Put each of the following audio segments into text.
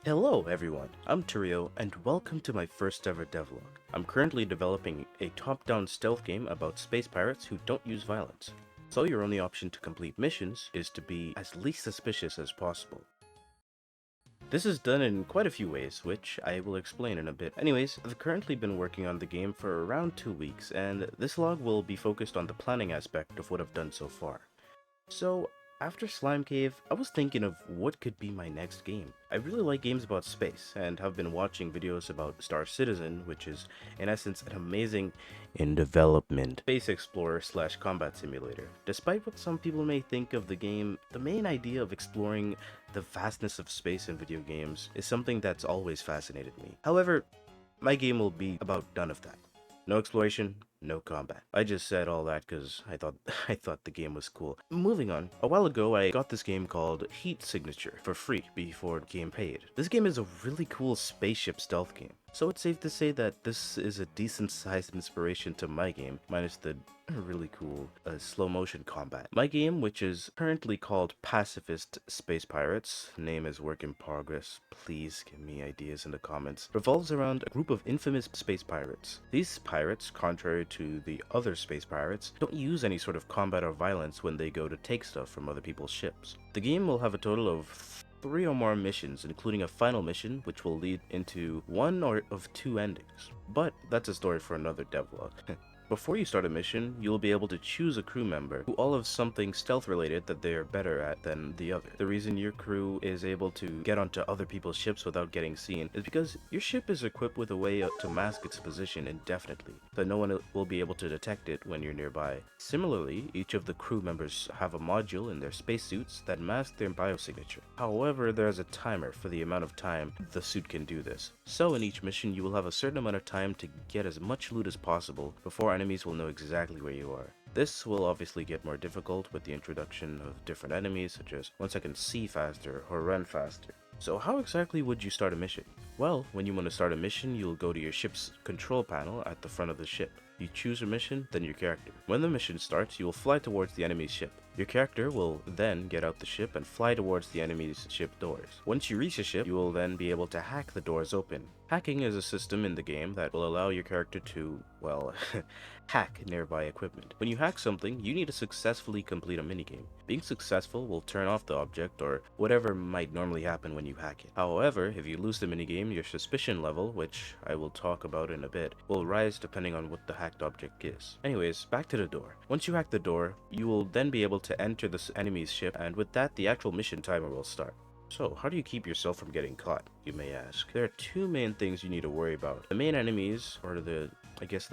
Hello everyone, I'm Turio and welcome to my first ever devlog. I'm currently developing a top-down stealth game about space pirates who don't use violence. So your only option to complete missions is to be as least suspicious as possible. This is done in quite a few ways, which I will explain in a bit. Anyways, I've currently been working on the game for around 2 weeks, and this log will be focused on the planning aspect of what I've done so far. So, after Slime Cave, I was thinking of what could be my next game. I really like games about space, and have been watching videos about Star Citizen, which is, in essence, an amazing, in development, space explorer slash combat simulator. Despite what some people may think of the game, the main idea of exploring the vastness of space in video games is something that's always fascinated me. However, my game will be about none of that. No exploration, no combat. I just said all that because I thought I thought the game was cool. Moving on, a while ago I got this game called Heat Signature for free before the game paid. This game is a really cool spaceship stealth game, so it's safe to say that this is a decent sized inspiration to my game, minus the really cool slow motion combat. My game, which is currently called Pacifist Space Pirates, name is work in progress, please give me ideas in the comments, revolves around a group of infamous space pirates. These pirates, contrary to the other space pirates, don't use any sort of combat or violence when they go to take stuff from other people's ships. The game will have a total of 3 or more missions, including a final mission which will lead into one or of 2 endings. But that's a story for another devlog. Before you start a mission, you will be able to choose a crew member who all have something stealth related that they are better at than the other. The reason your crew is able to get onto other people's ships without getting seen is because your ship is equipped with a way to mask its position indefinitely, so no one will be able to detect it when you're nearby. Similarly, each of the crew members have a module in their spacesuits that mask their biosignature. However, there is a timer for the amount of time the suit can do this. So in each mission, you will have a certain amount of time to get as much loot as possible before enemies will know exactly where you are. This will obviously get more difficult with the introduction of different enemies, such as ones that can see faster or run faster. So how exactly would you start a mission? Well, when you want to start a mission, you'll go to your ship's control panel at the front of the ship. You choose your mission, then your character. When the mission starts, you will fly towards the enemy's ship. Your character will then get out the ship and fly towards the enemy's ship doors. Once you reach the ship, you will then be able to hack the doors open. Hacking is a system in the game that will allow your character to, well, hack nearby equipment. When you hack something, you need to successfully complete a minigame. Being successful will turn off the object or whatever might normally happen when you hack it. However, if you lose the minigame, your suspicion level, which I will talk about in a bit, will rise depending on what the hacked object is. Anyways, back to the door. Once you hack the door, you will then be able to enter the enemy's ship, and with that, the actual mission timer will start. So, how do you keep yourself from getting caught, you may ask? There are 2 main things you need to worry about. The main enemies, or the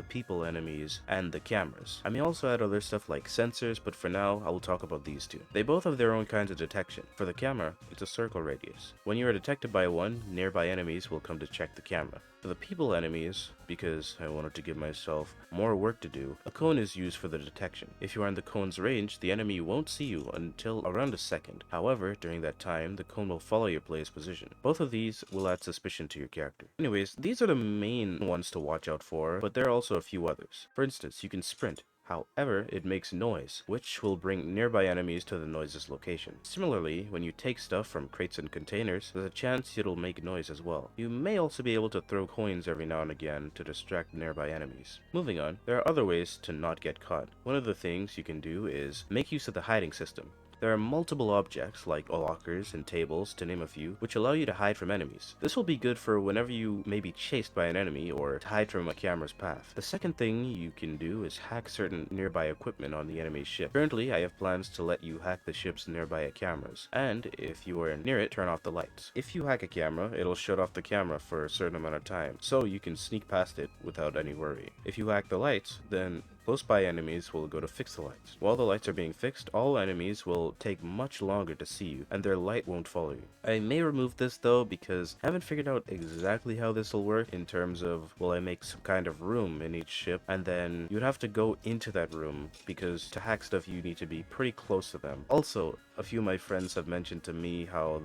people enemies, and the cameras. I may also add other stuff like sensors, but for now, I will talk about these 2. They both have their own kinds of detection. For the camera, it's a circle radius. When you are detected by one, nearby enemies will come to check the camera. For the people enemies, because I wanted to give myself more work to do, a cone is used for the detection. If you are in the cone's range, the enemy won't see you until around a second. However, during that time, the cone will follow your player's position. Both of these will add suspicion to your character. Anyways, these are the main ones to watch out for, but there are also a few others. For instance, you can sprint. However, it makes noise, which will bring nearby enemies to the noise's location. Similarly, when you take stuff from crates and containers, there's a chance it'll make noise as well. You may also be able to throw coins every now and again to distract nearby enemies. Moving on, there are other ways to not get caught. One of the things you can do is make use of the hiding system. There are multiple objects, like lockers and tables, to name a few, which allow you to hide from enemies. This will be good for whenever you may be chased by an enemy or to hide from a camera's path. The second thing you can do is hack certain nearby equipment on the enemy's ship. Currently, I have plans to let you hack the ship's nearby cameras, and if you are near it, turn off the lights. If you hack a camera, it'll shut off the camera for a certain amount of time, so you can sneak past it without any worry. If you hack the lights, then close by enemies will go to fix the lights. While the lights are being fixed, all enemies will take much longer to see you, and their light won't follow you. I may remove this though because I haven't figured out exactly how this will work in terms of, will I make some kind of room in each ship, and then you'd have to go into that room, because to hack stuff you need to be pretty close to them. Also, a few of my friends have mentioned to me how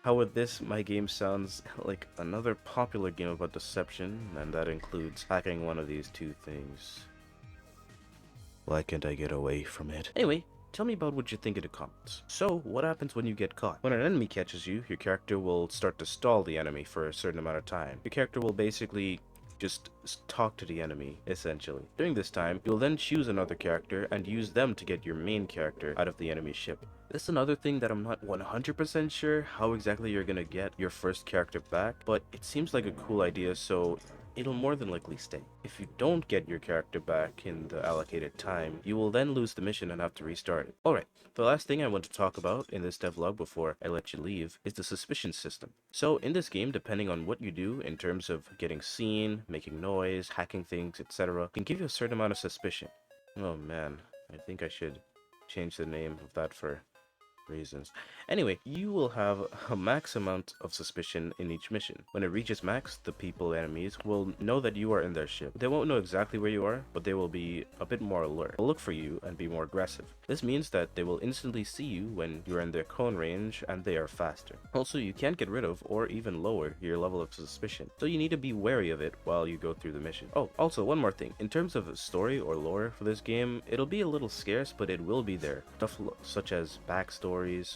with this, my game sounds like another popular game about deception, and that includes hacking one of these 2 things. Why can't I get away from it? Anyway, Tell me about what you think in the comments. So, what happens when you get caught? When an enemy catches you, your character will start to stall the enemy for a certain amount of time. Your character will basically just talk to the enemy, essentially. During this time, you'll then choose another character and use them to get your main character out of the enemy ship. This is another thing that I'm not 100% sure how exactly you're gonna get your first character back, but it seems like a cool idea, so it'll more than likely stay. If you don't get your character back in the allocated time, you will then lose the mission and have to restart it. Alright, the last thing I want to talk about in this devlog before I let you leave is the suspicion system. So in this game, depending on what you do in terms of getting seen, making noise, hacking things, etc., can give you a certain amount of suspicion. Oh man, I think I should change the name of that for reasons. Anyway, you will have a max amount of suspicion in each mission. When it reaches max, the enemies will know that you are in their ship. They won't know exactly where you are, but they will be a bit more alert. They'll look for you and be more aggressive. This means that they will instantly see you when you're in their cone range and they are faster. Also, you can't get rid of or even lower your level of suspicion, so you need to be wary of it while you go through the mission. Oh, also one more thing. In terms of story or lore for this game, it'll be a little scarce, but it will be there. Stuff such as backstories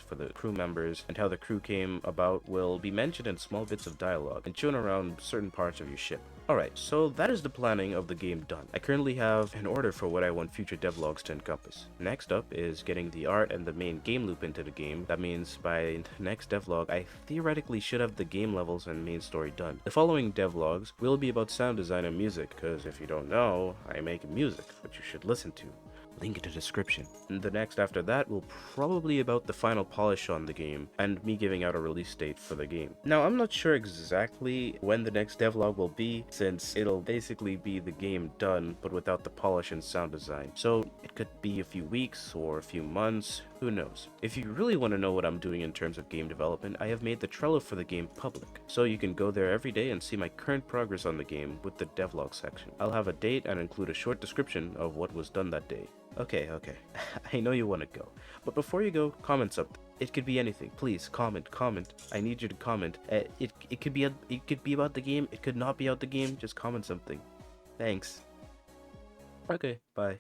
for the crew members and how the crew came about will be mentioned in small bits of dialogue and shown around certain parts of your ship. Alright, so that is the planning of the game done. I currently have an order for what I want future devlogs to encompass. Next up is getting the art and the main game loop into the game. That means by the next devlog, I theoretically should have the game levels and main story done. The following devlogs will be about sound design and music, because if you don't know, I make music, which you should listen to. Link in the description. And the next after that will probably about the final polish on the game and me giving out a release date for the game. Now I'm not sure exactly when the next devlog will be, since it'll basically be the game done but without the polish and sound design. So it could be a few weeks or a few months, who knows. If you really want to know what I'm doing in terms of game development, I have made the Trello for the game public, so you can go there every day and see my current progress on the game with the devlog section. I'll have a date and include a short description of what was done that day. Okay, I know you want to go, but before you go, comment something. It could be anything. Please comment. I need you to comment. It could be about the game. It could not be about the game. Just comment something. Thanks. Okay, bye.